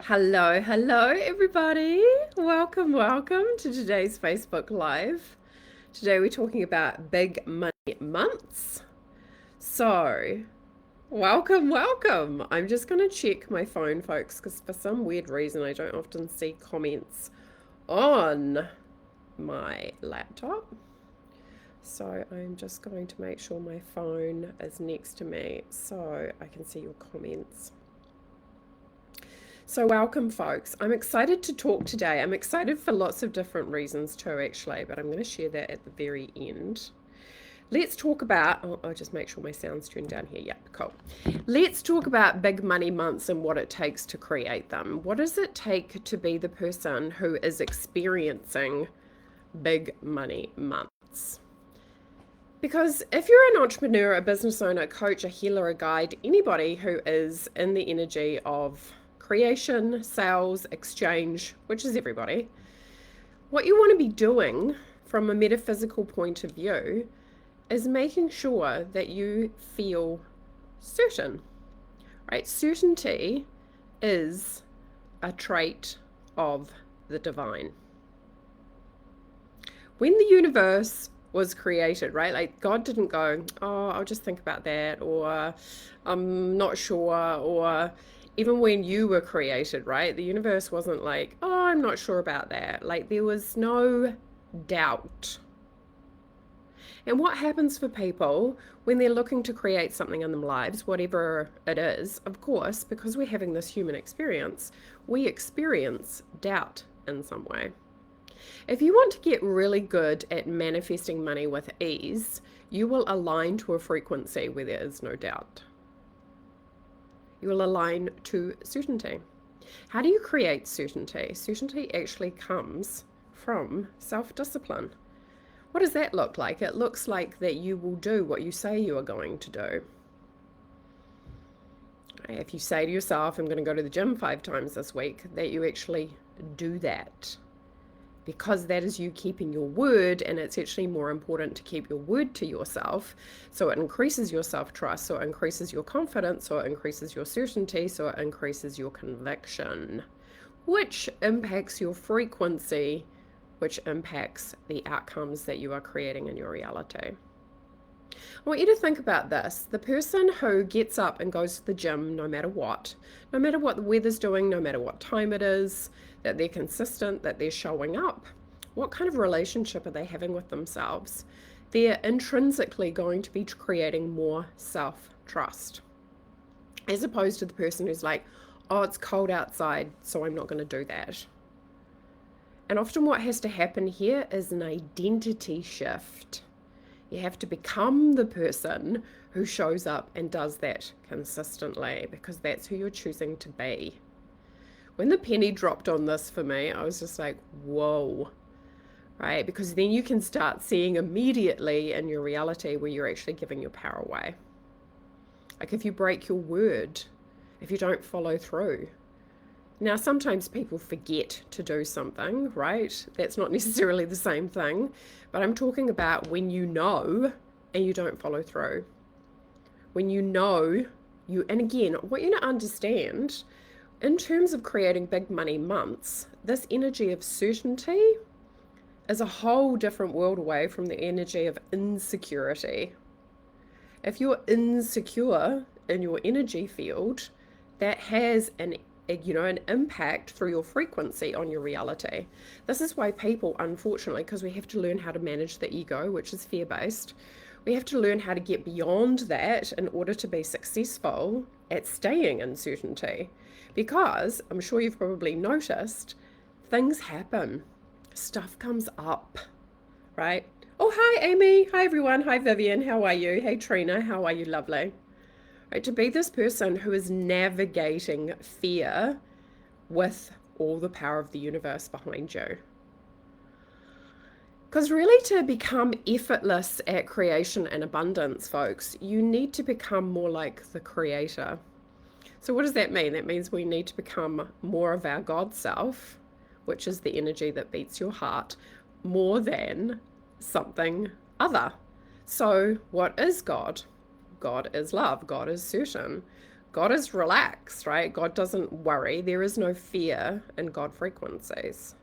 Hello, everybody. Welcome to today's Facebook Live. Today we're talking about big money months. So, welcome. I'm just going to check my phone, folks, because for some weird reason I don't often see comments on my laptop. So, I'm just going to make sure my phone is next to me so I can see your comments. So, welcome, folks. I'm excited to talk today. I'm excited for lots of different reasons, too, actually, but I'm going to share that at the very end. Let's talk about, I'll just make sure my sound's turned down here. Yep, cool. Let's talk about big money months and what it takes to create them. What does it take to be the person who is experiencing big money months? Because if you're an entrepreneur, a business owner, a coach, a healer, a guide, anybody who is in the energy of creation, sales, exchange, which is everybody, what you want to be doing from a metaphysical point of view is making sure that you feel certain, right? Certainty is a trait of the divine. When the universe was created, right? Like God didn't go, oh, I'll just think about that, or I'm not sure, or even when you were created, right? The universe wasn't like, oh, I'm not sure about that. Like there was no doubt. And what happens for people when they're looking to create something in their lives, whatever it is, of course, because we're having this human experience, we experience doubt in some way. If you want to get really good at manifesting money with ease, you will align to a frequency where there is no doubt. You will align to certainty. How do you create certainty? Certainty actually comes from self-discipline. What does that look like? It looks like that you will do what you say you are going to do. If you say to yourself, I'm going to go to the gym 5 times this week, that you actually do that. Because that is you keeping your word, and it's actually more important to keep your word to yourself, so it increases your self-trust, so it increases your confidence, so it increases your certainty, so it increases your conviction, which impacts your frequency, which impacts the outcomes that you are creating in your reality. I want you to think about this. The person who gets up and goes to the gym no matter what the weather's doing, no matter what time it is, that they're consistent, that they're showing up, what kind of relationship are they having with themselves? They're intrinsically going to be creating more self-trust, as opposed to the person who's like, oh, it's cold outside, so I'm not going to do that. And often what has to happen here is an identity shift. You have to become the person who shows up and does that consistently, because that's who you're choosing to be. When the penny dropped on this for me, I was just like, whoa, right? Because then you can start seeing immediately in your reality where you're actually giving your power away. Like if you break your word, if you don't follow through. Now, sometimes people forget to do something, right? That's not necessarily the same thing, but I'm talking about when you know and you don't follow through. When you know, and again, I want you to understand, in terms of creating big money months, this energy of certainty is a whole different world away from the energy of insecurity. If you're insecure in your energy field, that has an impact through your frequency on your reality. This is why people, unfortunately, because we have to learn how to manage the ego, which is fear-based, we have to learn how to get beyond that in order to be successful at staying in certainty. Because I'm sure you've probably noticed, things happen, stuff comes up, right? Oh, hi, Amy. Hi, everyone. Hi, Vivian. How are you? Hey, Trina. How are you? Lovely. Right, to be this person who is navigating fear with all the power of the universe behind you. Because really, to become effortless at creation and abundance, folks, you need to become more like the creator. So what does that mean? That means we need to become more of our God self, which is the energy that beats your heart, more than something other. So what is God? God is love. God is certain. God is relaxed, right? God doesn't worry. There is no fear in God frequencies.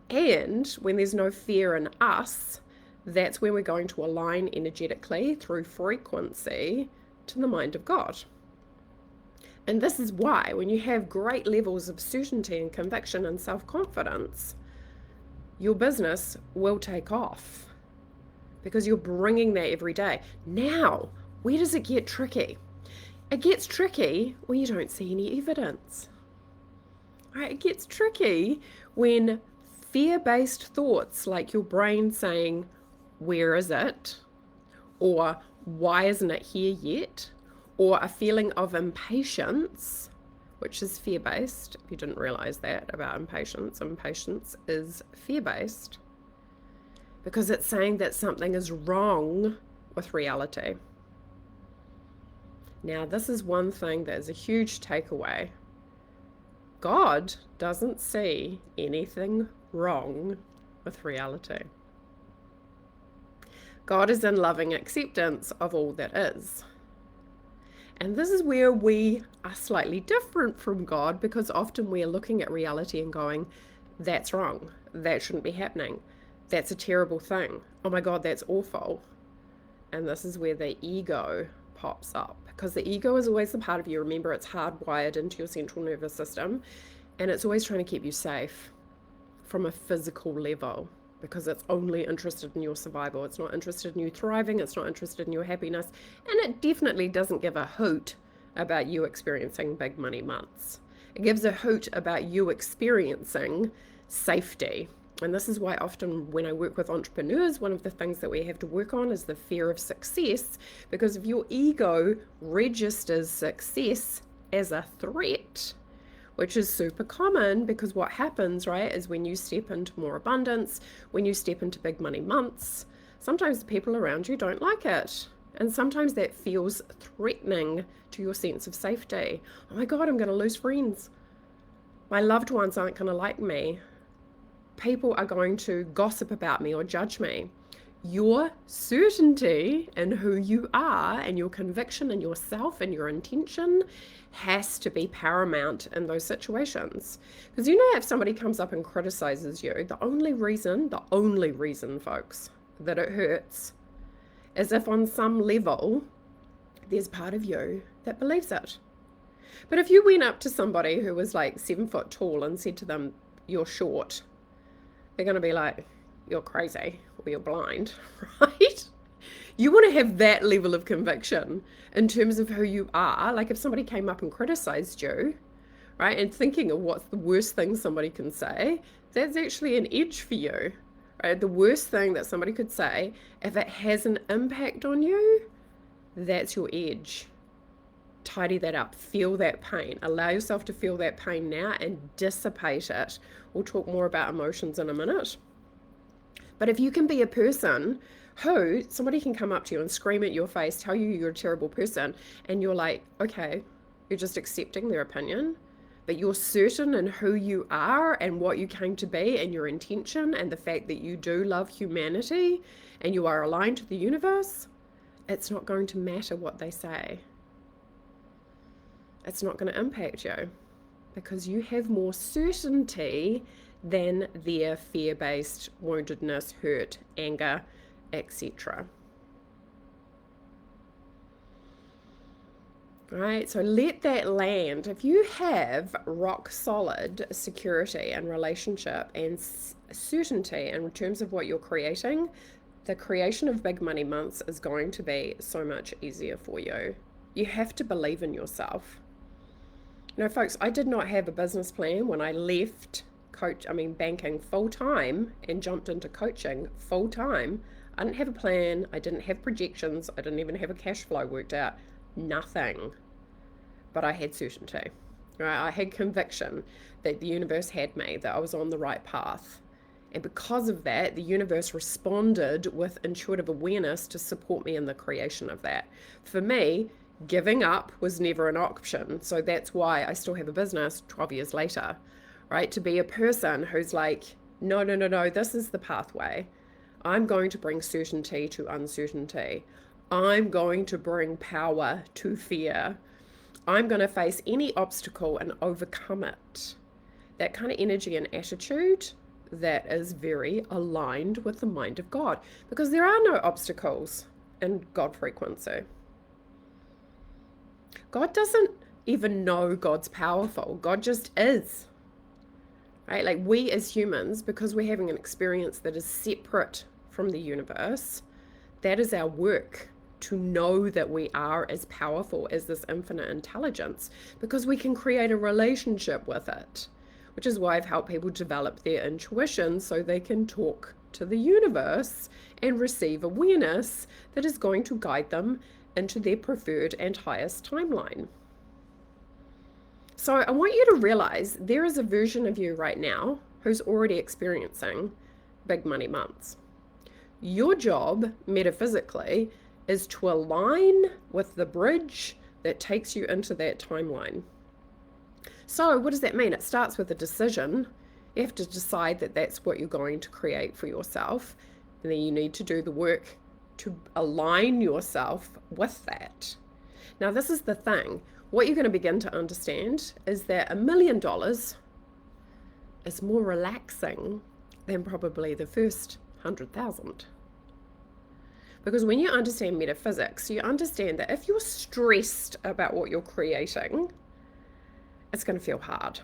And when there's no fear in us, that's when we're going to align energetically through frequency to the mind of God. And this is why when you have great levels of certainty and conviction and self-confidence, your business will take off because you're bringing that every day. Now, where does it get tricky? It gets tricky when you don't see any evidence. Right? It gets tricky when fear-based thoughts like your brain saying, where is it? Or why isn't it here yet? Or a feeling of impatience, which is fear-based. If you didn't realize that about impatience is fear-based because it's saying that something is wrong with reality. Now, this is one thing that is a huge takeaway. God doesn't see anything wrong with reality. God is in loving acceptance of all that is. And this is where we are slightly different from God, because often we're looking at reality and going, that's wrong. That shouldn't be happening. That's a terrible thing. Oh my God, that's awful. And this is where the ego pops up, because the ego is always the part of you. Remember, it's hardwired into your central nervous system, and it's always trying to keep you safe from a physical level, because it's only interested in your survival. It's not interested in you thriving. It's not interested in your happiness. And it definitely doesn't give a hoot about you experiencing big money months. It gives a hoot about you experiencing safety. And this is why often when I work with entrepreneurs, one of the things that we have to work on is the fear of success, because if your ego registers success as a threat, which is super common, because what happens, right, is when you step into more abundance, when you step into big money months, sometimes the people around you don't like it. And sometimes that feels threatening to your sense of safety. Oh my God, I'm going to lose friends. My loved ones aren't going to like me. People are going to gossip about me or judge me. Your certainty in who you are and your conviction in yourself and your intention has to be paramount in those situations. Because you know, if somebody comes up and criticizes you, the only reason, folks, that it hurts is if on some level there's part of you that believes it. But if you went up to somebody who was like 7 foot tall and said to them, you're short, they're going to be like, you're crazy or you're blind, right? You want to have that level of conviction in terms of who you are. Like if somebody came up and criticized you, right, and thinking of what's the worst thing somebody can say, that's actually an edge for you, right? The worst thing that somebody could say, if it has an impact on you, that's your edge. Tidy that up, feel that pain, allow yourself to feel that pain now and dissipate it. We'll talk more about emotions in a minute. But if you can be a person who somebody can come up to you and scream at your face, tell you you're a terrible person, and you're like, okay, you're just accepting their opinion, but you're certain in who you are and what you came to be and your intention and the fact that you do love humanity and you are aligned to the universe, it's not going to matter what they say. It's not going to impact you because you have more certainty than their fear-based woundedness, hurt, anger, etc. Right, so let that land. If you have rock solid security and relationship and certainty in terms of what you're creating, the creation of big money months is going to be so much easier for you. You have to believe in yourself. You know, folks, I did not have a business plan when I left banking full-time and jumped into coaching full-time. I didn't have a plan. I didn't have projections. I didn't even have a cash flow worked out. Nothing. But I had certainty. Right? I had conviction that the universe had me, that I was on the right path. And because of that, the universe responded with intuitive awareness to support me in the creation of that. For me, giving up was never an option. So that's why I still have a business 12 years later, right? To be a person who's like, no, this is the pathway. I'm going to bring certainty to uncertainty. I'm going to bring power to fear. I'm going to face any obstacle and overcome it. That kind of energy and attitude that is very aligned with the mind of God, because there are no obstacles in God frequency. God doesn't even know God's powerful. God just is. Right? Like we as humans, because we're having an experience that is separate from the universe, that is our work, to know that we are as powerful as this infinite intelligence, because we can create a relationship with it, which is why I've helped people develop their intuition so they can talk to the universe and receive awareness that is going to guide them into their preferred and highest timeline. So I want you to realize there is a version of you right now who's already experiencing big money months. Your job, metaphysically, is to align with the bridge that takes you into that timeline. So what does that mean? It starts with a decision. You have to decide that that's what you're going to create for yourself. And then you need to do the work to align yourself with that. Now, this is the thing. What you're going to begin to understand is that $1 million is more relaxing than probably the first 100,000. Because when you understand metaphysics, you understand that if you're stressed about what you're creating, it's going to feel hard.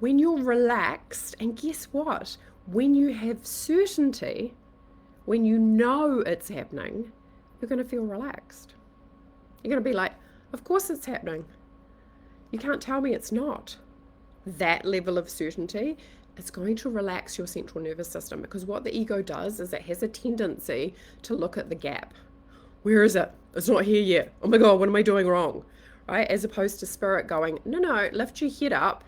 When you're relaxed, and guess what? When you have certainty, when you know it's happening, you're going to feel relaxed. You're going to be like, of course it's happening. You can't tell me it's not. That level of certainty is going to relax your central nervous system, because what the ego does is it has a tendency to look at the gap. Where is it? It's not here yet. Oh my God, what am I doing wrong? Right? As opposed to spirit going, no, lift your head up,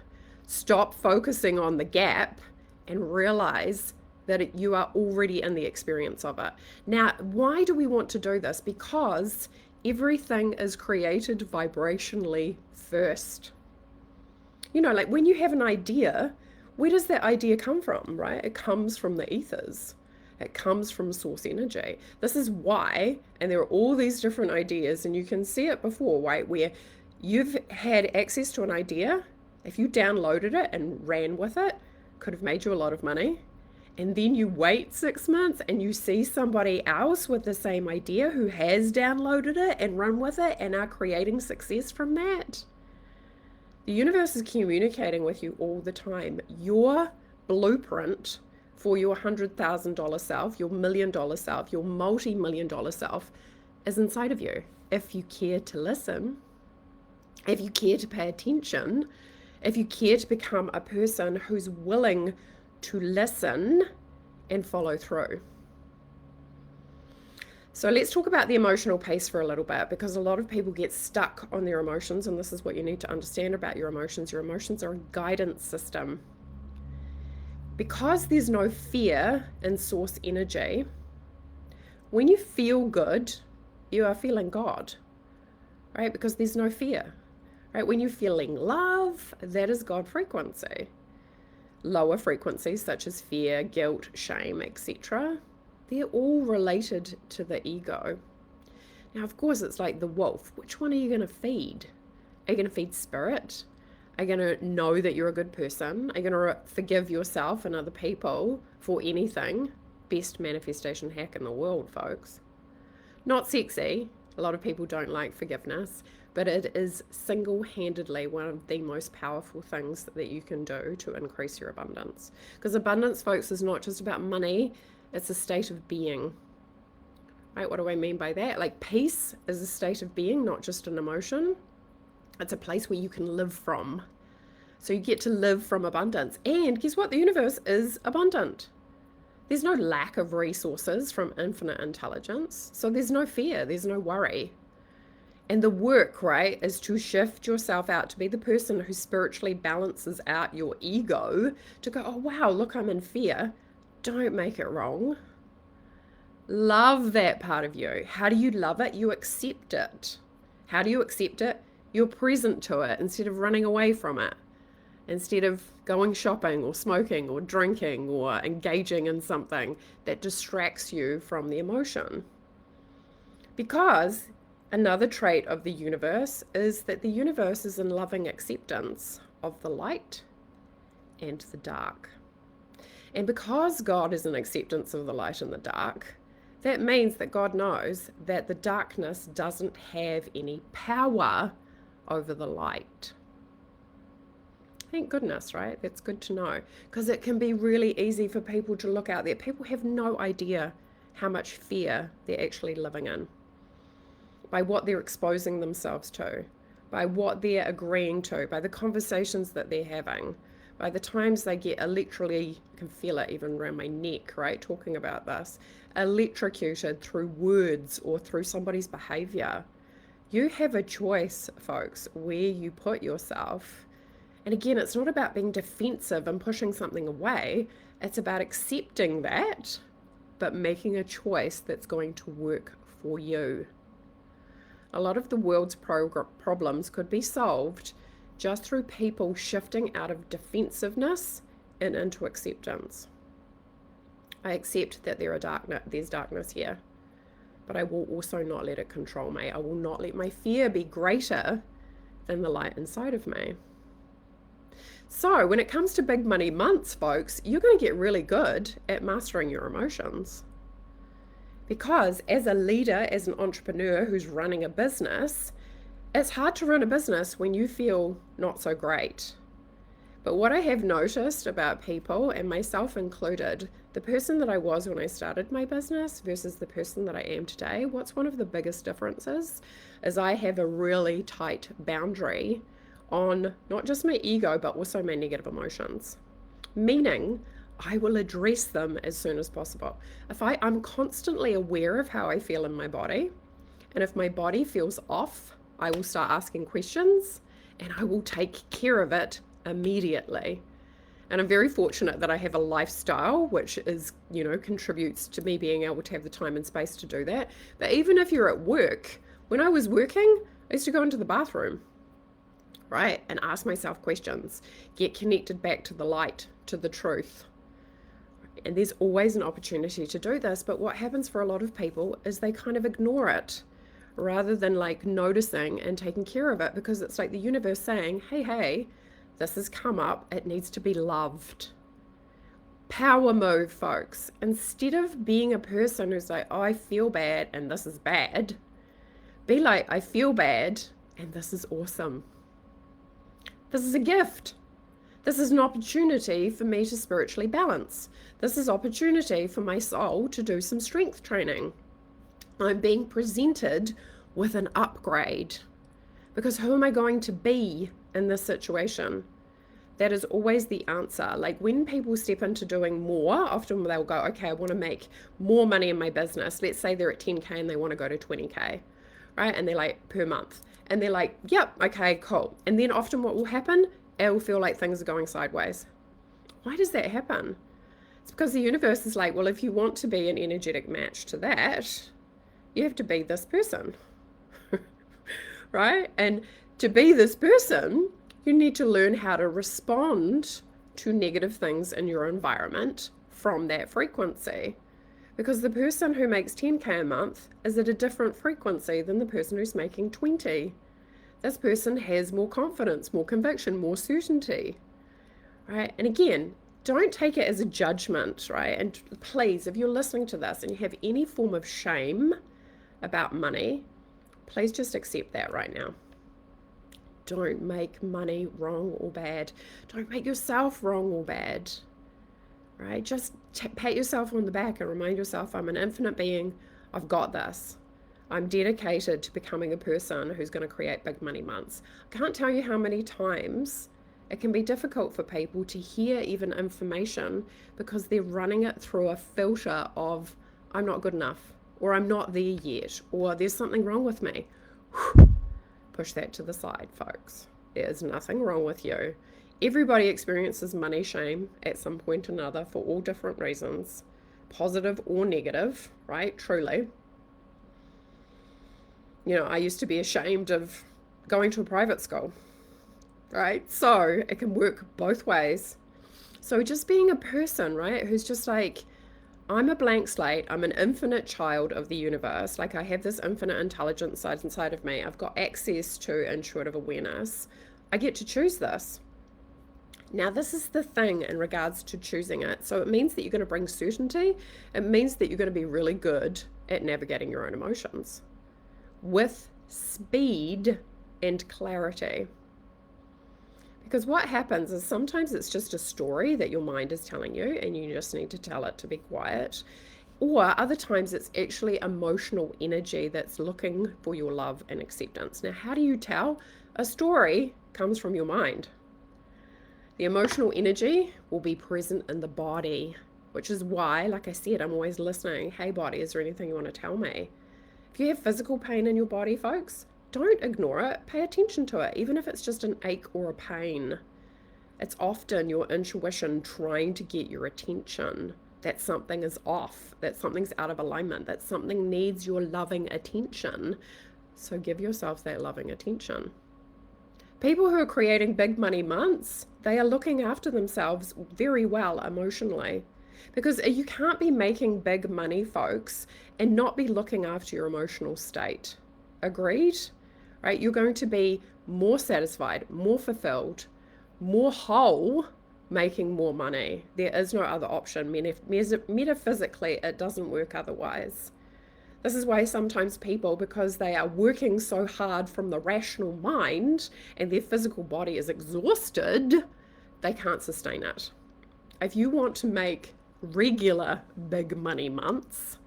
stop focusing on the gap, and realize that you are already in the experience of it. Now, why do we want to do this? Because everything is created vibrationally first. You know, like when you have an idea, where does that idea come from, right? It comes from the ethers. It comes from source energy. This is why, and there are all these different ideas, and you can see it before, right? Where you've had access to an idea, if you downloaded it and ran with it, could have made you a lot of money. And then you wait 6 months and you see somebody else with the same idea who has downloaded it and run with it and are creating success from that. The universe is communicating with you all the time. Your blueprint for your $100,000 self, your $1 million self, your multi-million dollar self is inside of you. If you care to listen, if you care to pay attention, if you care to become a person who's willing to listen and follow through. So let's talk about the emotional piece for a little bit, because a lot of people get stuck on their emotions, and this is what you need to understand about your emotions. Your emotions are a guidance system. Because there's no fear in source energy, when you feel good, you are feeling God, right? Because there's no fear, right? When you're feeling love, that is God frequency. Lower frequencies such as fear, guilt, shame, etc., they're all related to the ego. Now, of course, it's like the wolf. Which one are you going to feed? Are you going to feed spirit? Are you going to know that you're a good person? Are you going to forgive yourself and other people for anything? Best manifestation hack in the world, folks. Not sexy. A lot of people don't like forgiveness, but it is single-handedly one of the most powerful things that you can do to increase your abundance. Because abundance, folks, is not just about money. It's a state of being. Right? What do I mean by that? Like peace is a state of being, not just an emotion. It's a place where you can live from. So you get to live from abundance. And guess what? The universe is abundant. There's no lack of resources from infinite intelligence. So there's no fear. There's no worry. And the work, right, is to shift yourself out to be the person who spiritually balances out your ego to go, oh, wow, look, I'm in fear. Don't make it wrong. Love that part of you. How do you love it? You accept it. How do you accept it? You're present to it instead of running away from it. Instead of going shopping or smoking or drinking or engaging in something that distracts you from the emotion. Because Another trait of the universe is that the universe is in loving acceptance of the light and the dark. And because God is in acceptance of the light and the dark, that means that God knows that the darkness doesn't have any power over the light. Thank goodness, right? That's good to know, because it can be really easy for people to look out there. People have no idea how much fear they're actually living in by what they're exposing themselves to, by what they're agreeing to, by the conversations that they're having, by the times they get literally, I can feel it even around my neck, right, talking about this, electrocuted through words or through somebody's behavior. You have a choice, folks, where you put yourself. And again, it's not about being defensive and pushing something away. It's about accepting that, but making a choice that's going to work for you. A lot of the world's problems could be solved just through people shifting out of defensiveness and into acceptance. I accept that there's darkness here, but I will also not let it control me. I will not let my fear be greater than the light inside of me. So when it comes to big money months, folks, you're going to get really good at mastering your emotions. Because as a leader, as an entrepreneur who's running a business, it's hard to run a business when you feel not so great. But what I have noticed about people, and myself included, the person that I was when I started my business versus the person that I am today, what's one of the biggest differences is I have a really tight boundary on not just my ego, but also my negative emotions. Meaning, I will address them as soon as possible. If I'm constantly aware of how I feel in my body, and if my body feels off, I will start asking questions and I will take care of it immediately. And I'm very fortunate that I have a lifestyle which is, contributes to me being able to have the time and space to do that. But even if you're at work, when I was working, I used to go into the bathroom, right? And ask myself questions, get connected back to the light, to the truth. And there's always an opportunity to do this, but what happens for a lot of people is they kind of ignore it rather than like noticing and taking care of it, because it's like the universe saying, hey, this has come up, it needs to be loved. Power move, folks. Instead of being a person who's like, oh, I feel bad and this is bad, be like, I feel bad and this is awesome. This is a gift. This is an opportunity for me to spiritually balance. This is opportunity for my soul to do some strength training. I'm being presented with an upgrade, because who am I going to be in this situation? That is always the answer. Like when people step into doing more, often they'll go, okay, I want to make more money in my business. Let's say they're at 10K and they want to go to 20K, right? And they're like per month. And they're like, yep, okay, cool. And then often what will happen, it will feel like things are going sideways. Why does that happen? It's because the universe is like, well, if you want to be an energetic match to that, you have to be this person, right? And to be this person, you need to learn how to respond to negative things in your environment from that frequency. Because the person who makes 10K a month is at a different frequency than the person who's making 20. This person has more confidence, more conviction, more certainty, right? And again, don't take it as a judgment, right? And please, if you're listening to this and you have any form of shame about money, please just accept that right now. Don't make money wrong or bad. Don't make yourself wrong or bad, right? Just pat yourself on the back and remind yourself, I'm an infinite being. I've got this. I'm dedicated to becoming a person who's going to create big money months. I can't tell you how many times it can be difficult for people to hear even information because they're running it through a filter of, I'm not good enough, or I'm not there yet, or there's something wrong with me. Push that to the side, folks. There is nothing wrong with you. Everybody experiences money shame at some point or another for all different reasons, positive or negative, right? Truly. I used to be ashamed of going to a private school, right? So it can work both ways. So just being a person, right, who's just like, I'm a blank slate. I'm an infinite child of the universe. Like I have this infinite intelligence inside of me. I've got access to intuitive awareness. I get to choose this. Now, this is the thing in regards to choosing it. So it means that you're going to bring certainty. It means that you're going to be really good at navigating your own emotions with speed and clarity. Because what happens is sometimes it's just a story that your mind is telling you and you just need to tell it to be quiet. Or other times it's actually emotional energy that's looking for your love and acceptance. Now, how do you tell? A story comes from your mind. The emotional energy will be present in the body, which is why, like I said, I'm always listening. Hey, body, is there anything you want to tell me? If you have physical pain in your body, folks, don't ignore it. Pay attention to it, even if it's just an ache or a pain. It's often your intuition trying to get your attention that something is off, that something's out of alignment, that something needs your loving attention. So give yourself that loving attention. People who are creating big money months, they are looking after themselves very well emotionally. Because you can't be making big money, folks, and not be looking after your emotional state. Agreed? Right? You're going to be more satisfied, more fulfilled, more whole, making more money. There is no other option. Metaphysically, it doesn't work otherwise. This is why sometimes people, because they are working so hard from the rational mind and their physical body is exhausted, they can't sustain it. If you want to make regular big money months,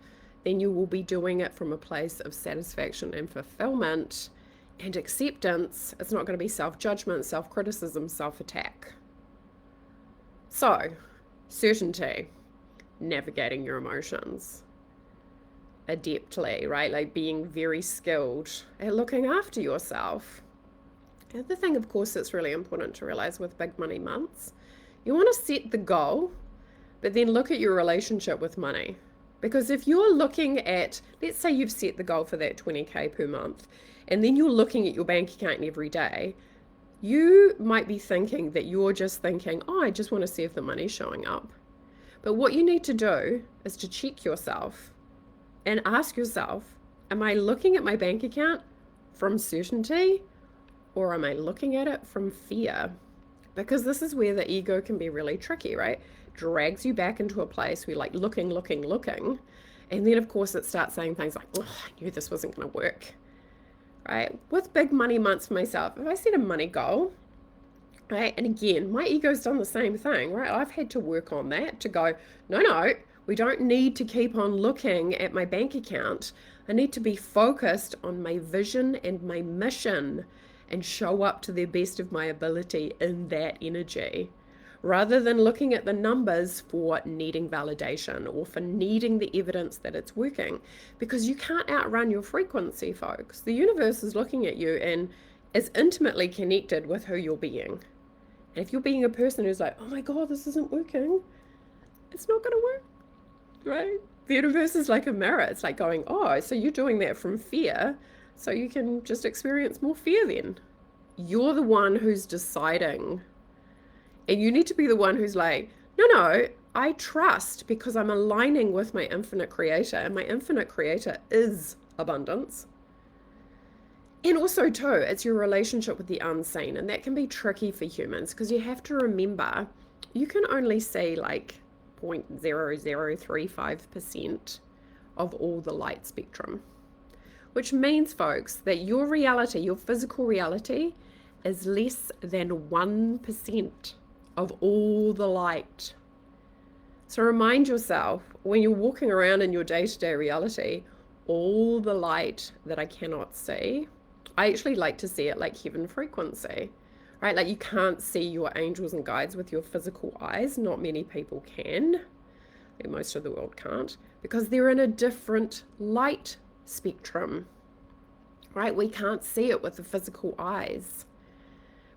then you will be doing it from a place of satisfaction and fulfillment and acceptance. It's not going to be self-judgment, self-criticism, self-attack. So, certainty, navigating your emotions adeptly, right? Like being very skilled at looking after yourself. The other thing, of course, that's really important to realize with big money months, you want to set the goal, but then look at your relationship with money. Because if you're looking at, let's say you've set the goal for that 20K per month, and then you're looking at your bank account every day, you might be thinking that you're just thinking, oh, I just want to see if the money's showing up. But what you need to do is to check yourself and ask yourself, am I looking at my bank account from certainty, or am I looking at it from fear? Because this is where the ego can be really tricky, right? Drags you back into a place where you're like looking. And then of course it starts saying things like, oh, I knew this wasn't going to work, right? With big money months for myself, if I set a money goal, right? And again, my ego's done the same thing, right? I've had to work on that to go, no, we don't need to keep on looking at my bank account. I need to be focused on my vision and my mission and show up to the best of my ability in that energy, rather than looking at the numbers for needing validation or for needing the evidence that it's working. Because you can't outrun your frequency, folks. The universe is looking at you and is intimately connected with who you're being. And if you're being a person who's like, oh my God, this isn't working, it's not going to work, right? The universe is like a mirror. It's like going, oh, so you're doing that from fear, so you can just experience more fear then. You're the one who's deciding. And you need to be the one who's like, no, I trust because I'm aligning with my infinite creator, and my infinite creator is abundance. And also too, it's your relationship with the unseen, and that can be tricky for humans because you have to remember you can only see like 0.0035% of all the light spectrum, which means, folks, that your reality, your physical reality, is less than 1% of all the light. So remind yourself when you're walking around in your day-to-day reality, all the light that I cannot see, I actually like to see it like heaven frequency, right? Like you can't see your angels and guides with your physical eyes. Not many people can. Most of the world can't, because they're in a different light spectrum, right? We can't see it with the physical eyes.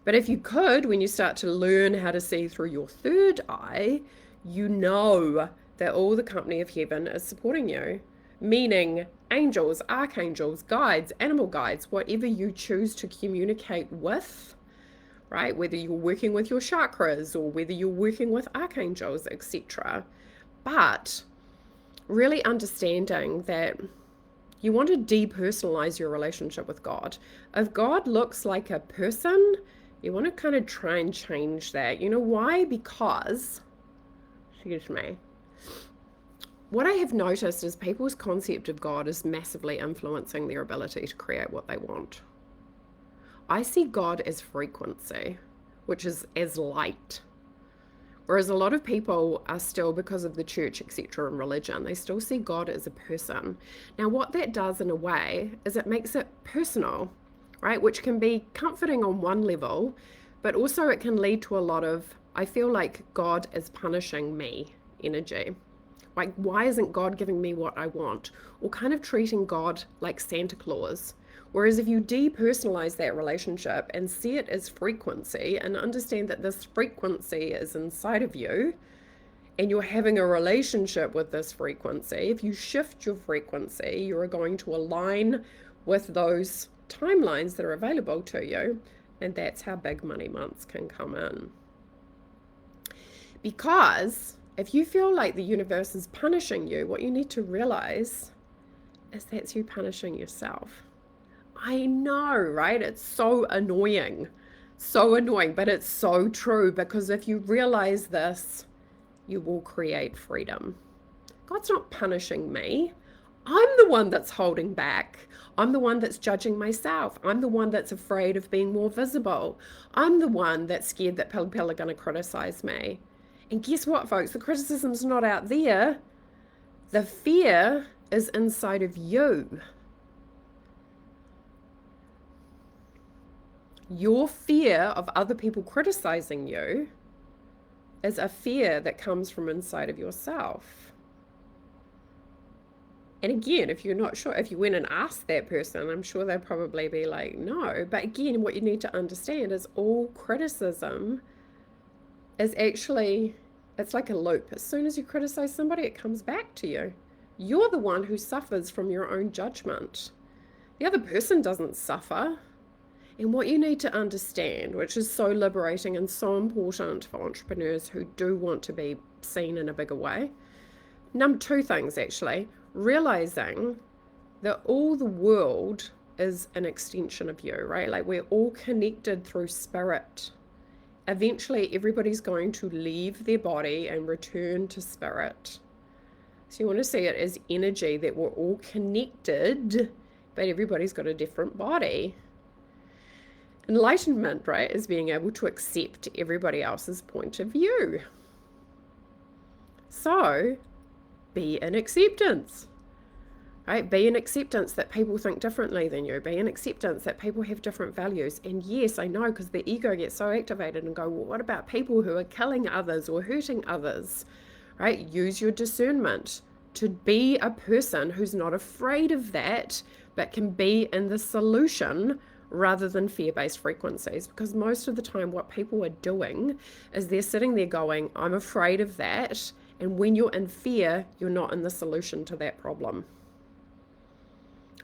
But if you could, when you start to learn how to see through your third eye, you know that all the company of heaven is supporting you, meaning angels, archangels, guides, animal guides, whatever you choose to communicate with, right? Whether you're working with your chakras or whether you're working with archangels, etc. But really understanding that you want to depersonalize your relationship with God. If God looks like a person, you want to kind of try and change that. You know why? Because, excuse me, what I have noticed is people's concept of God is massively influencing their ability to create what they want. I see God as frequency, which is as light. Whereas a lot of people are still, because of the church, etc., and religion, they still see God as a person. Now, what that does in a way is it makes it personal, right? Which can be comforting on one level, but also it can lead to a lot of, I feel like God is punishing me energy. Like, why isn't God giving me what I want? Or kind of treating God like Santa Claus. Whereas if you depersonalize that relationship and see it as frequency and understand that this frequency is inside of you and you're having a relationship with this frequency, if you shift your frequency, you are going to align with those timelines that are available to you. And that's how big money months can come in. Because if you feel like the universe is punishing you, what you need to realize is that's you punishing yourself. I know, right? It's so annoying, but it's so true, because if you realize this, you will create freedom. God's not punishing me. I'm the one that's holding back. I'm the one that's judging myself. I'm the one that's afraid of being more visible. I'm the one that's scared that people are going to criticize me. And guess what, folks? The criticism's not out there. The fear is inside of you. Your fear of other people criticizing you is a fear that comes from inside of yourself. And again, if you're not sure, if you went and asked that person, I'm sure they'd probably be like, no. But again, what you need to understand is all criticism is actually, it's like a loop. As soon as you criticize somebody, it comes back to you. You're the one who suffers from your own judgment. The other person doesn't suffer. And what you need to understand, which is so liberating and so important for entrepreneurs who do want to be seen in a bigger way. Two things, actually. Realizing that all the world is an extension of you, right? Like, we're all connected through spirit. Eventually, everybody's going to leave their body and return to spirit. So you want to see it as energy, that we're all connected, but everybody's got a different body. Enlightenment, right, is being able to accept everybody else's point of view. So, be in acceptance, right? Be in acceptance that people think differently than you. Be in acceptance that people have different values. And yes, I know, because the ego gets so activated and go, well, what about people who are killing others or hurting others, right? Use your discernment to be a person who's not afraid of that, but can be in the solution rather than fear-based frequencies. Because most of the time what people are doing is they're sitting there going, I'm afraid of that. And when you're in fear, you're not in the solution to that problem.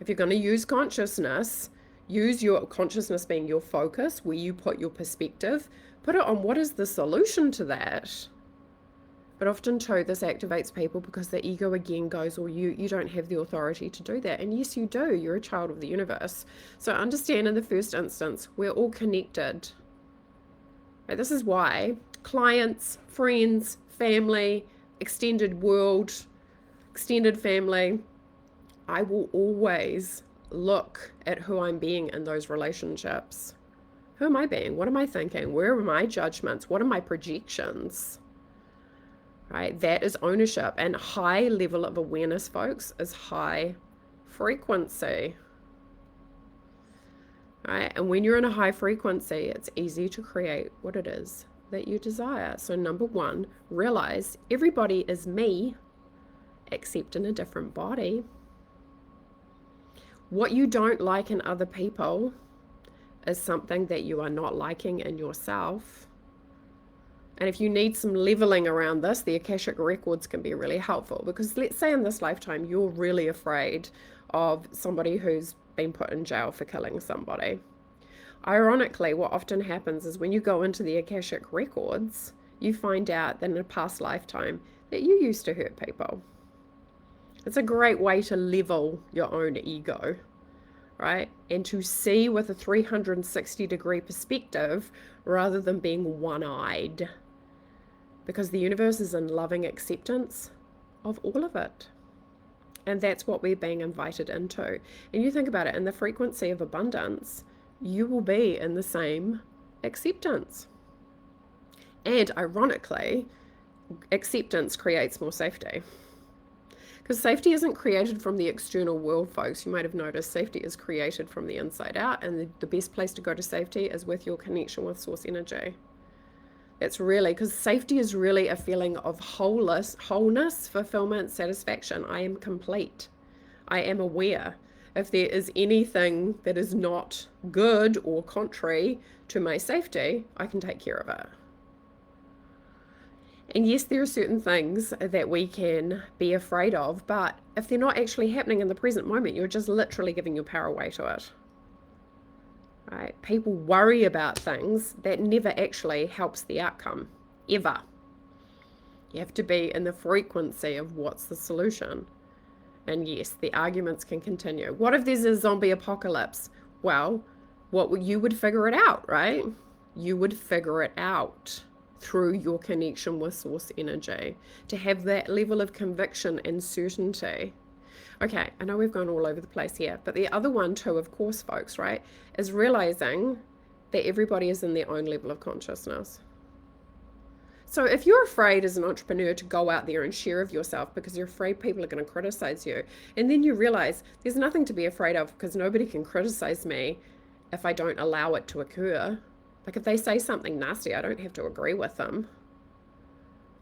If you're going to use consciousness, use your consciousness being your focus, where you put your perspective, put it on what is the solution to that. But often too, this activates people because the ego again goes, well, you don't have the authority to do that. And yes, you do. You're a child of the universe. So understand, in the first instance, we're all connected. Right? This is why clients, friends, family, extended world, extended family, I will always look at who I'm being in those relationships. Who am I being? What am I thinking? Where are my judgments? What are my projections? Right? That is ownership. And high level of awareness, folks, is high frequency. Right? And when you're in a high frequency, it's easy to create what it is that you desire. So number one, realize everybody is me, except in a different body. What you don't like in other people is something that you are not liking in yourself. And if you need some leveling around this, the Akashic Records can be really helpful, because let's say in this lifetime you're really afraid of somebody who's been put in jail for killing somebody. Ironically, what often happens is when you go into the Akashic Records, you find out that in a past lifetime that you used to hurt people. It's a great way to level your own ego, right? And to see with a 360-degree perspective rather than being one-eyed. Because the universe is in loving acceptance of all of it. And that's what we're being invited into. And you think about it, in the frequency of abundance, you will be in the same acceptance. And ironically, acceptance creates more safety. Because safety isn't created from the external world, folks. You might have noticed safety is created from the inside out, and the best place to go to safety is with your connection with source energy. It's really, because safety is really a feeling of wholeness, fulfillment, satisfaction. I am complete. I am aware. If there is anything that is not good or contrary to my safety, I can take care of it. And yes, there are certain things that we can be afraid of, but if they're not actually happening in the present moment, you're just literally giving your power away to it. Right? People worry about things that never actually helps the outcome, ever. You have to be in the frequency of what's the solution. And yes, the arguments can continue. What if there's a zombie apocalypse? Well, you would figure it out, right? You would figure it out through your connection with source energy, to have that level of conviction and certainty. Okay, I know we've gone all over the place here, but the other one too, of course, folks, right, is realizing that everybody is in their own level of consciousness. So if you're afraid as an entrepreneur to go out there and share of yourself because you're afraid people are going to criticize you, and then you realize there's nothing to be afraid of because nobody can criticize me if I don't allow it to occur. Like if they say something nasty, I don't have to agree with them.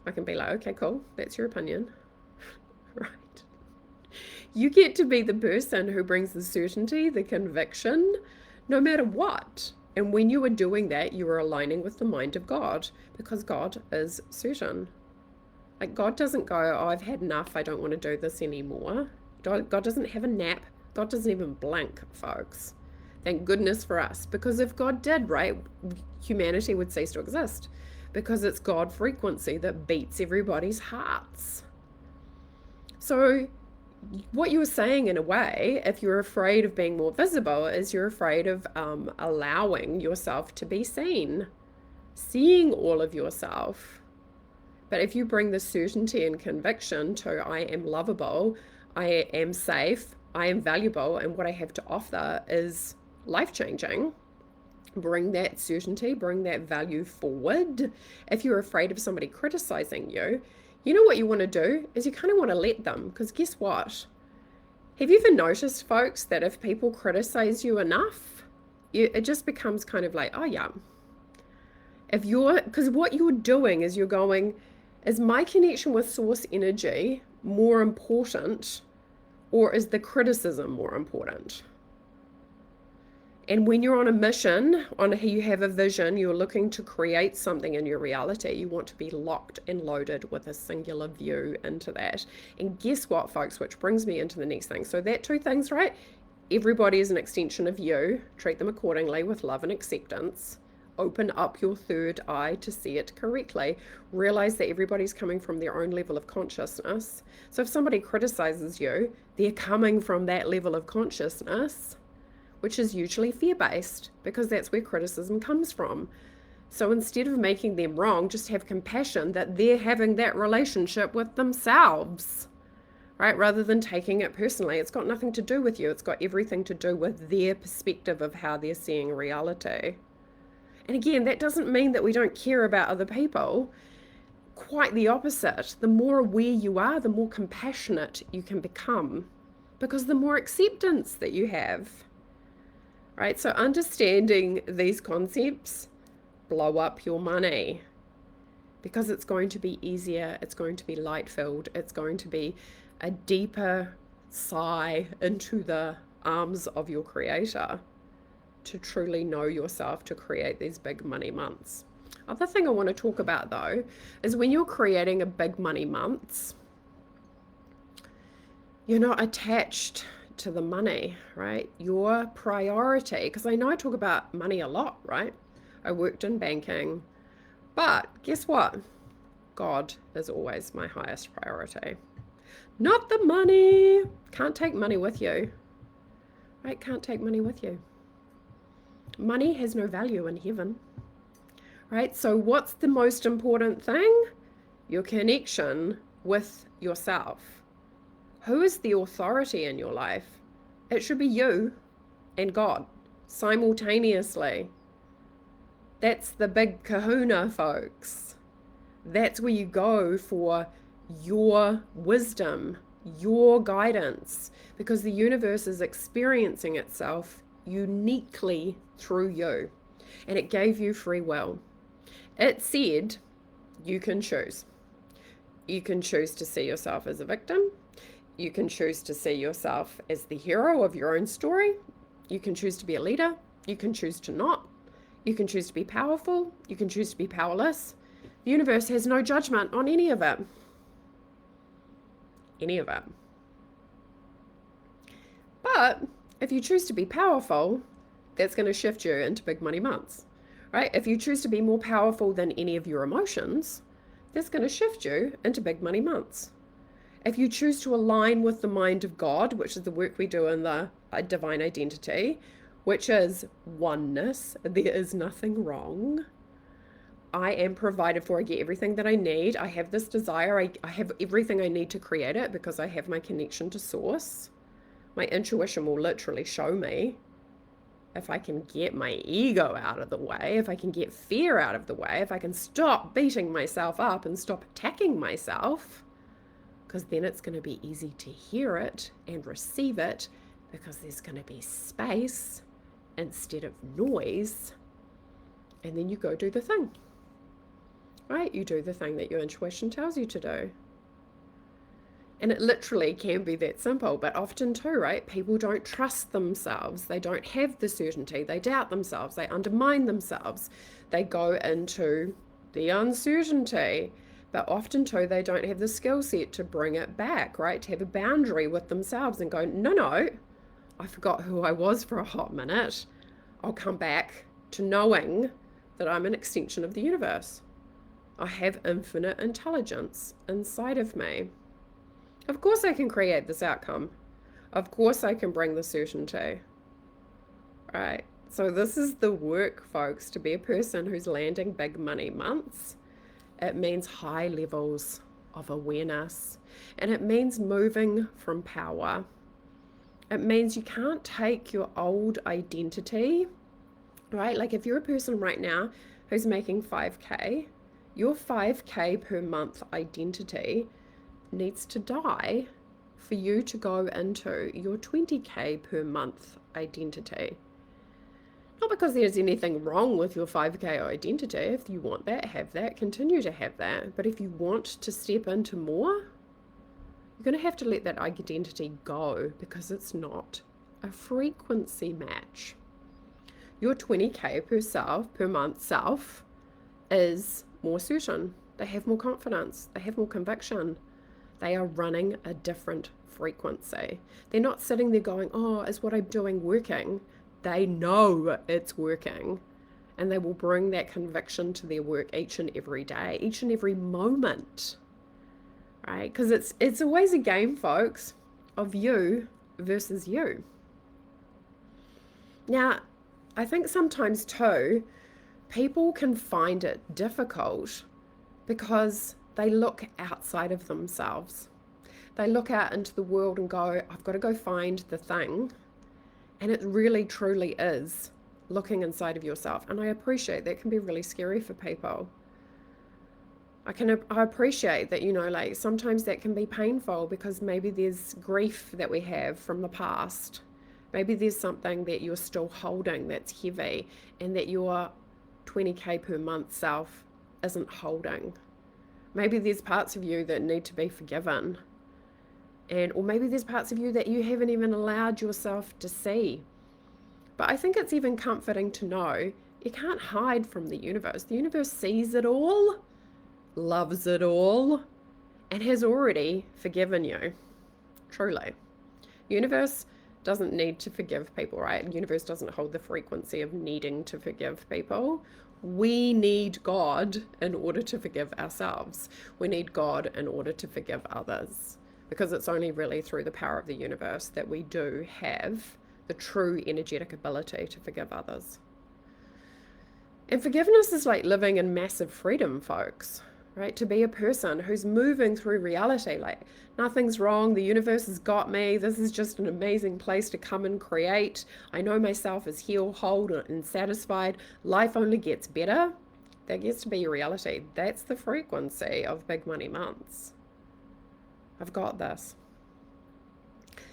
I can be like, okay, cool, that's your opinion, right? You get to be the person who brings the certainty, the conviction, no matter what. And when you are doing that, you are aligning with the mind of God, because God is certain. Like God doesn't go, oh, I've had enough, I don't want to do this anymore. God doesn't have a nap. God doesn't even blink, folks. Thank goodness for us, because if God did, right, humanity would cease to exist, because it's God frequency that beats everybody's hearts. So what you were saying, in a way, if you're afraid of being more visible, is you're afraid of allowing yourself to be seen, seeing all of yourself. But if you bring the certainty and conviction to, I am lovable, I am safe, I am valuable, and what I have to offer is life-changing, bring that certainty, bring that value forward. If you're afraid of somebody criticizing you, you know what you want to do is you kind of want to let them, because guess what? Have you ever noticed, folks, that if people criticize you enough, it just becomes kind of like, oh yeah. Because what you're doing is you're going, is my connection with source energy more important, or is the criticism more important? And when you're on a mission, you have a vision, you're looking to create something in your reality, you want to be locked and loaded with a singular view into that. And guess what, folks, which brings me into the next thing. So that two things, right? Everybody is an extension of you. Treat them accordingly with love and acceptance. Open up your third eye to see it correctly. Realize that everybody's coming from their own level of consciousness. So if somebody criticizes you, they're coming from that level of consciousness, which is usually fear-based, because that's where criticism comes from. So instead of making them wrong, just have compassion that they're having that relationship with themselves, right? Rather than taking it personally. It's got nothing to do with you. It's got everything to do with their perspective of how they're seeing reality. And again, that doesn't mean that we don't care about other people. Quite the opposite. The more aware you are, the more compassionate you can become, because the more acceptance that you have. Right? So understanding these concepts blow up your money, because it's going to be easier, it's going to be light-filled, it's going to be a deeper sigh into the arms of your creator to truly know yourself, to create these big money months. Other thing I want to talk about though is when you're creating a big money months, you're not attached to the money, right? Your priority, because I know I talk about money a lot, right? I worked in banking, but guess what? God is always my highest priority. Not the money. Can't take money with you. Right? Can't take money with you. Money has no value in heaven. Right? So what's the most important thing? Your connection with yourself. Who is the authority in your life? It should be you and God simultaneously. That's the big kahuna, folks. That's where you go for your wisdom, your guidance, because the universe is experiencing itself uniquely through you. And it gave you free will. It said you can choose. You can choose to see yourself as a victim. You can choose to see yourself as the hero of your own story. You can choose to be a leader. You can choose to not. You can choose to be powerful. You can choose to be powerless. The universe has no judgment on any of it. Any of it. But if you choose to be powerful, that's going to shift you into big money months, right? If you choose to be more powerful than any of your emotions, that's going to shift you into big money months. If you choose to align with the mind of God, which is the work we do in the divine identity, which is oneness, there is nothing wrong. I am provided for. I get everything that I need. I have this desire. I have everything I need to create it because I have my connection to source. My intuition will literally show me if I can get my ego out of the way, if I can get fear out of the way, if I can stop beating myself up and stop attacking myself, because then it's going to be easy to hear it and receive it because there's going to be space instead of noise. And then you go do the thing. Right? You do the thing that your intuition tells you to do. And it literally can be that simple, but often too, right? People don't trust themselves. They don't have the certainty. They doubt themselves. They undermine themselves. They go into the uncertainty. But often too, they don't have the skill set to bring it back, right? To have a boundary with themselves and go, no, I forgot who I was for a hot minute. I'll come back to knowing that I'm an extension of the universe. I have infinite intelligence inside of me. Of course I can create this outcome. Of course I can bring the certainty. Right? So this is the work, folks, to be a person who's landing big money months. It means high levels of awareness. And it means moving from power. It means you can't take your old identity, right? Like if you're a person right now who's making 5K, your 5K per month identity needs to die for you to go into your 20K per month identity. Not because there's anything wrong with your 5K identity. If you want that, have that, continue to have that. But if you want to step into more, you're going to have to let that identity go because it's not a frequency match. Your 20K per month self is more certain. They have more confidence. They have more conviction. They are running a different frequency. They're not sitting there going, oh, is what I'm doing working? They know it's working, and they will bring that conviction to their work each and every day, each and every moment, right? Because it's always a game, folks, of you versus you. Now, I think sometimes too, people can find it difficult because they look outside of themselves. They look out into the world and go, I've got to go find the thing. And it really, truly is looking inside of yourself. And I appreciate that can be really scary for people. I appreciate that, like sometimes that can be painful because maybe there's grief that we have from the past. Maybe there's something that you're still holding that's heavy and that your 20K per month self isn't holding. Maybe there's parts of you that need to be forgiven. Or maybe there's parts of you that you haven't even allowed yourself to see. But I think it's even comforting to know you can't hide from the universe. The universe sees it all, loves it all, and has already forgiven you. Truly. Universe doesn't need to forgive people, right? The universe doesn't hold the frequency of needing to forgive people. We need God in order to forgive ourselves. We need God in order to forgive others. because it's only really through the power of the universe that we do have the true energetic ability to forgive others. And forgiveness is like living in massive freedom, folks, right? To be a person who's moving through reality, like nothing's wrong, the universe has got me, this is just an amazing place to come and create. I know myself as healed, whole, and satisfied. Life only gets better. That gets to be your reality. That's the frequency of Big Money Months. I've got this.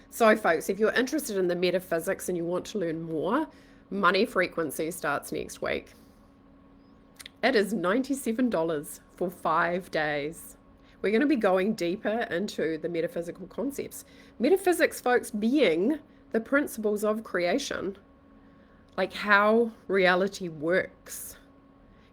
So, folks, if you're interested in the metaphysics and you want to learn more, Money Frequency starts next week. It is $97 for 5 days. We're going to be going deeper into the metaphysical concepts. Metaphysics, folks, being the principles of creation, like how reality works.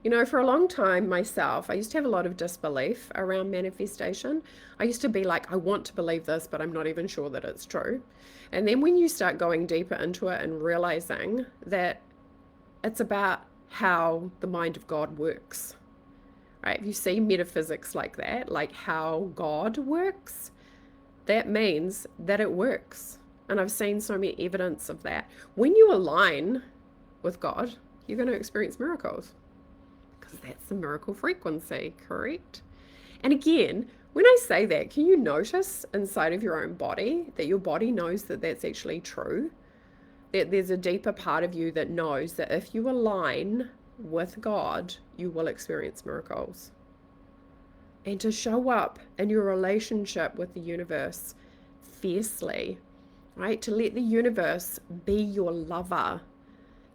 You know, for a long time myself, I used to have a lot of disbelief around manifestation. I used to be like, I want to believe this, but I'm not even sure that it's true. And then when you start going deeper into it and realizing that it's about how the mind of God works, right? If you see metaphysics like that, like how God works, that means that it works. And I've seen so many evidence of that. When you align with God, you're going to experience miracles. That's the miracle frequency, correct? And again, when I say that, can you notice inside of your own body that your body knows that that's actually true? That there's a deeper part of you that knows that if you align with God, you will experience miracles. And to show up in your relationship with the universe fiercely, right? To let the universe be your lover.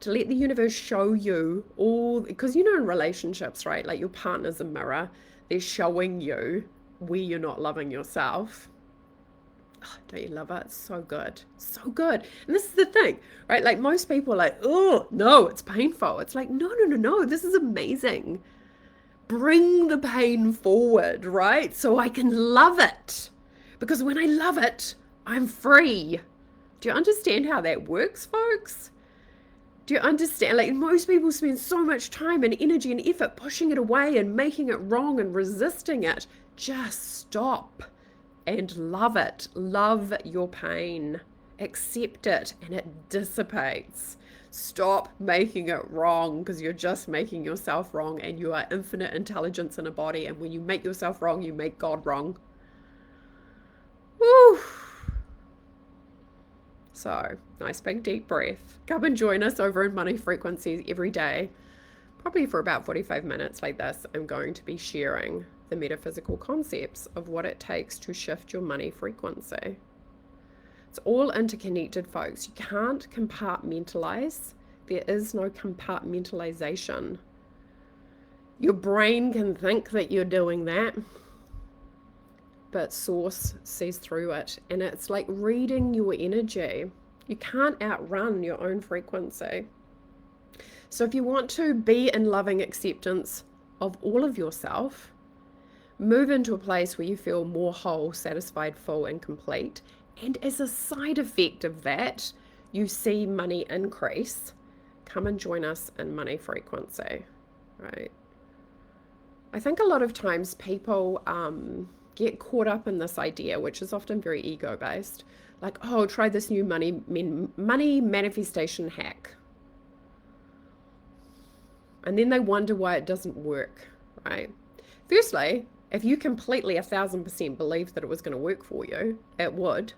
To let the universe show you all, because you know in relationships, right, like your partner's a mirror, they're showing you where you're not loving yourself. Oh, don't you love it? It's so good. So good. And this is the thing, right? Like most people are like, oh, no, it's painful. It's like, no. This is amazing. Bring the pain forward, right? So I can love it. Because when I love it, I'm free. Do you understand how that works, folks? Do you understand? Like most people spend so much time and energy and effort pushing it away and making it wrong and resisting it. Just stop and love it. Love your pain. Accept it and it dissipates. Stop making it wrong because you're just making yourself wrong and you are infinite intelligence in a body. And when you make yourself wrong, you make God wrong. Woo! So, nice big deep breath. Come and join us over in Money Frequencies every day. Probably for about 45 minutes like this, I'm going to be sharing the metaphysical concepts of what it takes to shift your money frequency. It's all interconnected, folks. You can't compartmentalize. There is no compartmentalization. Your brain can think that you're doing that, but source sees through it, and it's like reading your energy. You can't outrun your own frequency. So if you want to be in loving acceptance of all of yourself, move into a place where you feel more whole, satisfied, full, and complete, and as a side effect of that, you see money increase, come and join us in Money Frequency, right? I think a lot of times people get caught up in this idea, which is often very ego-based, like, oh, try this new money manifestation hack. And then they wonder why it doesn't work, right? Firstly, if you completely 1,000% believed that it was going to work for you, it would.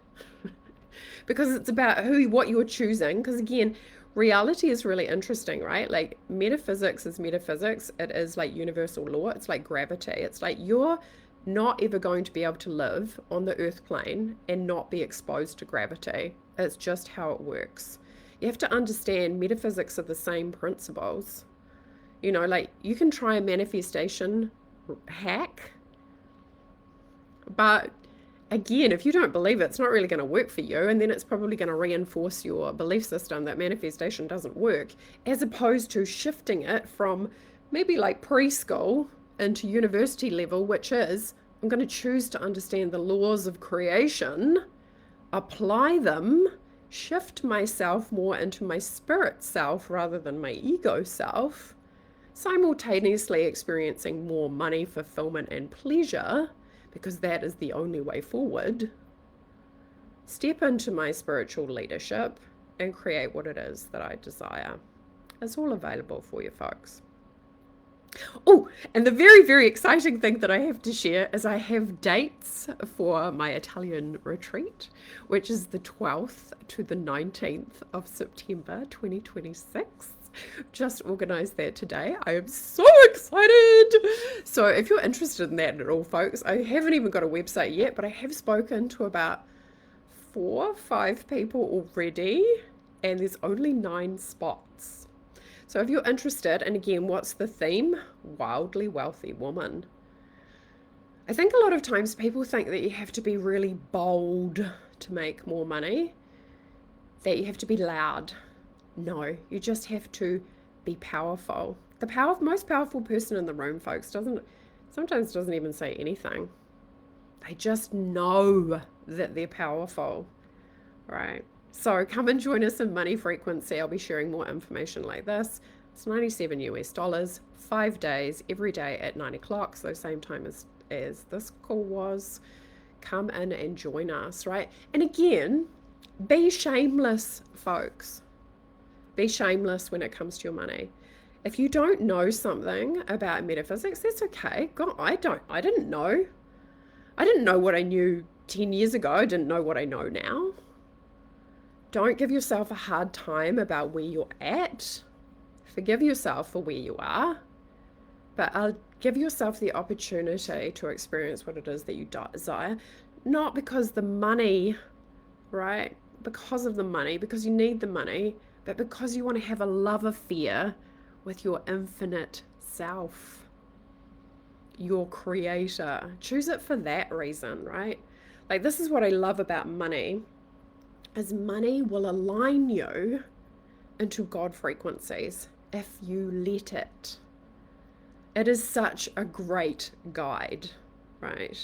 Because it's about what you're choosing. Because again, reality is really interesting, right? Like metaphysics is metaphysics. It is like universal law. It's like gravity. It's like you're not ever going to be able to live on the earth plane and not be exposed to gravity. It's just how it works. You have to understand metaphysics are the same principles. You know, like you can try a manifestation hack, but again, if you don't believe it, it's not really going to work for you, and then it's probably going to reinforce your belief system that manifestation doesn't work, as opposed to shifting it from maybe like preschool into university level, which is, I'm going to choose to understand the laws of creation, apply them, shift myself more into my spirit self rather than my ego self, simultaneously experiencing more money, fulfillment, and pleasure, because that is the only way forward, step into my spiritual leadership and create what it is that I desire. It's all available for you folks. Oh, and the very, very exciting thing that I have to share is I have dates for my Italian retreat, which is the 12th to the 19th of September 2026. Just organized that today. I am so excited. So if you're interested in that at all, folks, I haven't even got a website yet, but I have spoken to about 4 or 5 people already, and there's only 9 spots. So if you're interested, and again, what's the theme? Wildly wealthy woman. I think a lot of times people think that you have to be really bold to make more money, that you have to be loud. No, you just have to be powerful. The most powerful person in the room, folks, sometimes doesn't even say anything. They just know that they're powerful, right? So come and join us in Money Frequency. I'll be sharing more information like this. It's $97 US, 5 days, every day at 9 o'clock, so same time as this call was. Come in and join us, right? And again, be shameless, folks. Be shameless when it comes to your money. If you don't know something about metaphysics, that's okay. God, I didn't know. I didn't know what I knew 10 years ago. I didn't know what I know now. Don't give yourself a hard time about where you're at. Forgive yourself for where you are. But I'll give yourself the opportunity to experience what it is that you desire. Not because the money, right? Because of the money, because you need the money, but because you want to have a love affair with your infinite self, your creator. Choose it for that reason, right? Like, this is what I love about money, is money will align you into God frequencies if you let it. It is such a great guide, right?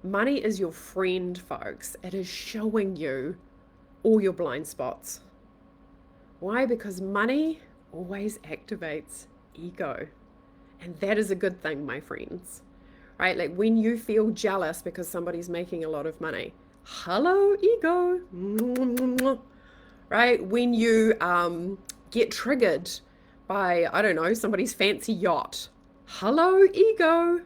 Money is your friend, folks. It is showing you all your blind spots. Why? Because money always activates ego. And that is a good thing, my friends, right? Like when you feel jealous because somebody's making a lot of money, hello, ego, right? When you get triggered by, I don't know, somebody's fancy yacht, hello, ego.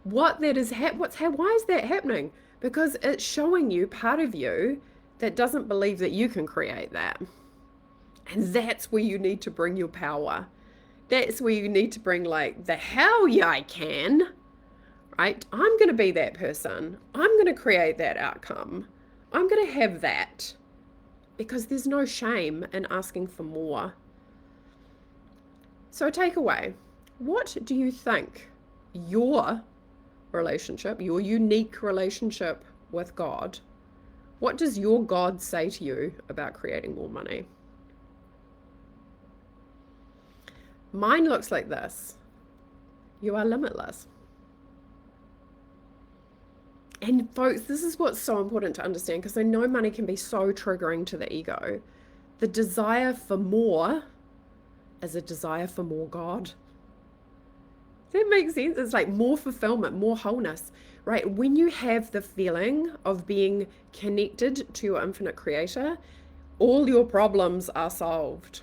Why is that happening? Because it's showing you part of you that doesn't believe that you can create that. And that's where you need to bring your power. That's where you need to bring, like, the hell yeah, I can, right? I'm going to be that person. I'm going to create that outcome. I'm going to have that, because there's no shame in asking for more. So takeaway, what do you think your relationship, your unique relationship with God, what does your God say to you about creating more money? Mine looks like this. You are limitless. And folks, this is what's so important to understand, because I know money can be so triggering to the ego. The desire for more is a desire for more God. That makes sense. It's like more fulfillment, more wholeness, right? When you have the feeling of being connected to your infinite creator, all your problems are solved.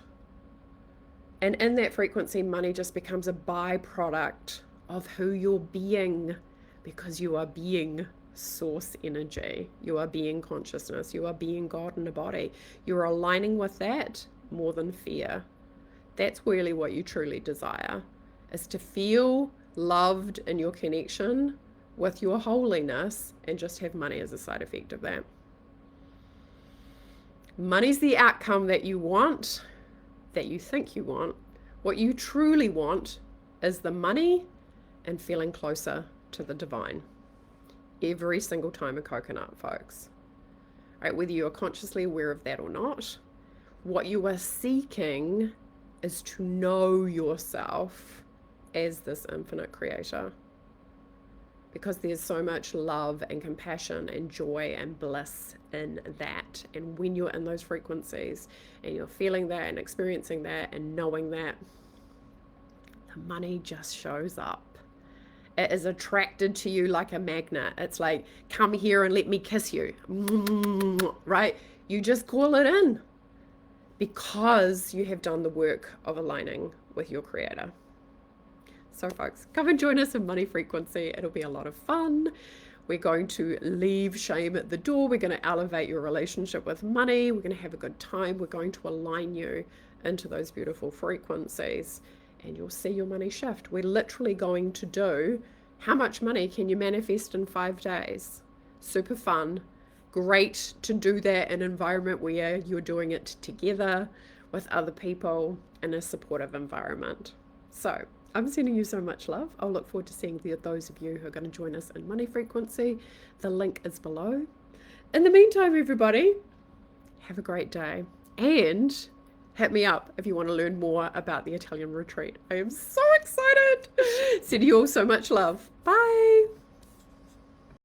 And in that frequency, money just becomes a byproduct of who you're being, because you are being source energy. You are being consciousness. You are being God in a body. You're aligning with that more than fear. That's really what you truly desire, is to feel loved in your connection with your holiness, and just have money as a side effect of that. Money's the outcome that you want, that you think you want. What you truly want is the money and feeling closer to the divine. Every single time a coconut, folks. Right? Whether you are consciously aware of that or not, what you are seeking is to know yourself as this infinite creator. Because there's so much love and compassion and joy and bliss in that. And when you're in those frequencies and you're feeling that and experiencing that and knowing that, the money just shows up. It is attracted to you like a magnet. It's like, come here and let me kiss you, right? You just call it in because you have done the work of aligning with your creator. So folks, come and join us in Money Frequency. It'll be a lot of fun. We're going to leave shame at the door. We're going to elevate your relationship with money. We're going to have a good time. We're going to align you into those beautiful frequencies, and you'll see your money shift. We're literally going to do how much money can you manifest in 5 days? Super fun. Great to do that in an environment where you're doing it together with other people in a supportive environment. So I'm sending you so much love. I'll look forward to seeing those of you who are going to join us in Money Frequency. The link is below. In the meantime, everybody, have a great day. And hit me up if you want to learn more about the Italian retreat. I am so excited. Sending you all so much love. Bye.